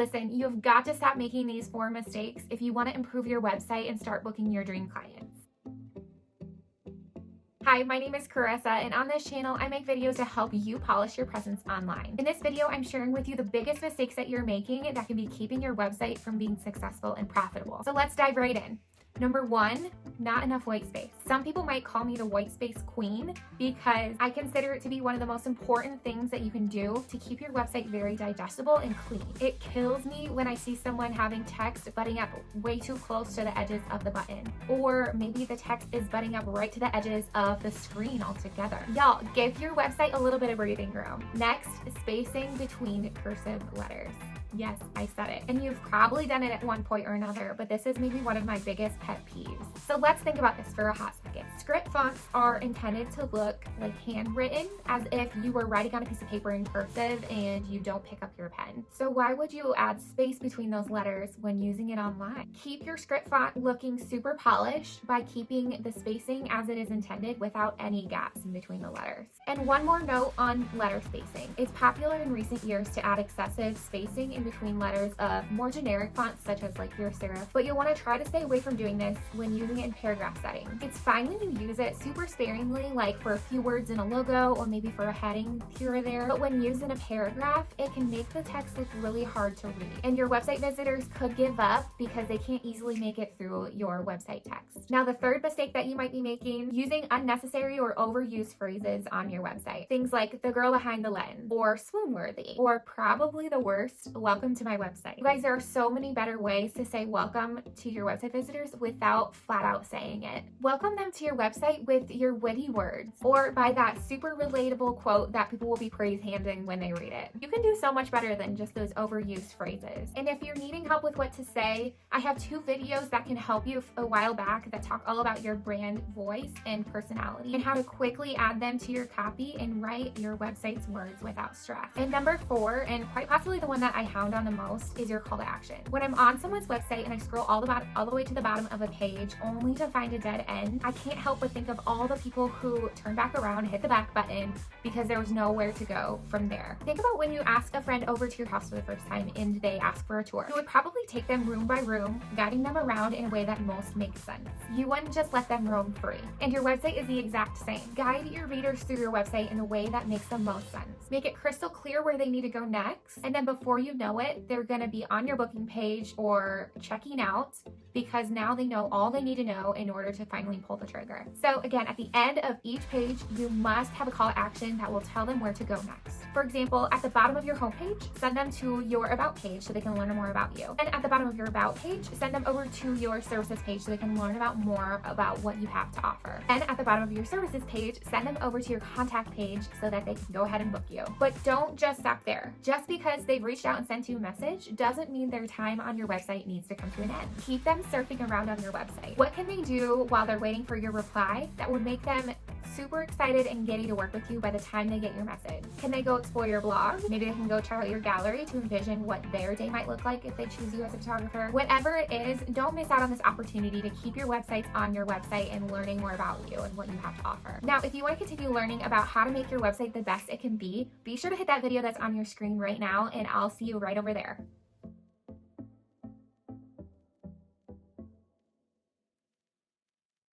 Listen, you've got to stop making these 4 mistakes if you want to improve your website and start booking your dream clients. Hi, my name is Carissa, and on this channel, I make videos to help you polish your presence online. In this video, I'm sharing with you the biggest mistakes that you're making that can be keeping your website from being successful and profitable. So let's dive right in. Number 1, not enough white space. Some people might call me the white space queen because I consider it to be one of the most important things that you can do to keep your website very digestible and clean. It kills me when I see someone having text butting up way too close to the edges of the button, or maybe the text is butting up right to the edges of the screen altogether. Y'all, give your website a little bit of breathing room. Next, spacing between cursive letters. Yes, I said it. And you've probably done it at one point or another, but this is maybe one of my biggest pet peeves. So let's think about this for a hot second. Script fonts are intended to look like handwritten, as if you were writing on a piece of paper in cursive and you don't pick up your pen. So why would you add space between those letters when using it online? Keep your script font looking super polished by keeping the spacing as it is intended without any gaps in between the letters. And one more note on letter spacing. It's popular in recent years to add excessive spacing in between letters of more generic fonts such as like your serif, but you'll want to try to stay away from doing this when using it in paragraph settings. It's fine when you use it super sparingly, like for a few words in a logo or maybe for a heading here or there, but when used in a paragraph, it can make the text look really hard to read, and your website visitors could give up because they can't easily make it through your website text. Now, the third mistake that you might be making, using unnecessary or overused phrases on your website. Things like the girl behind the lens, or swoon worthy, or probably the worst, welcome to my website. You guys, there are so many better ways to say welcome to your website visitors without flat out saying it. Welcome them to your website with your witty words, or by that super relatable quote that people will be praise handing when they read it. You can do so much better than just those overused phrases. And if you're needing help with what to say, I have 2 videos that can help you a while back that talk all about your brand voice and personality and how to quickly add them to your copy and write your website's words without stress. And number 4, and quite possibly the one that I hound on the most, is your call to action. When I'm on someone's website and I scroll all the way to the bottom of a page only to find a dead end, I can't help but think of all the people who turn back around, hit the back button because there was nowhere to go from there. Think about when you ask a friend over to your house for the first time and they ask for a tour. You would probably take them room by room, guiding them around in a way that most makes sense. You wouldn't just let them roam free. And your website is the exact same. Guide your readers through your website in a way that makes the most sense. Make it crystal clear where they need to go next, and then before you know it, they're going to be on your booking page or checking out, because now they know all they need to know in order to finally pull the trigger. So again, at the end of each page, you must have a call to action that will tell them where to go next. For example, at the bottom of your homepage, send them to your about page so they can learn more about you. And at the bottom of your about page, send them over to your services page so they can learn more about what you have to offer. And at the bottom of your services page, send them over to your contact page so that they can go ahead and book you. But don't just stop there. Just because they've reached out and sent you a message doesn't mean their time on your website needs to come to an end. Keep them surfing around on your website. What can they do while they're waiting for your reply that would make them super excited and giddy to work with you by the time they get your message? Can they go explore your blog? Maybe they can go check out your gallery to envision what their day might look like if they choose you as a photographer. Whatever it is, don't miss out on this opportunity to keep your websites on your website and learning more about you and what you have to offer. Now, if you want to continue learning about how to make your website the best it can be sure to hit that video that's on your screen right now, and I'll see you right over there.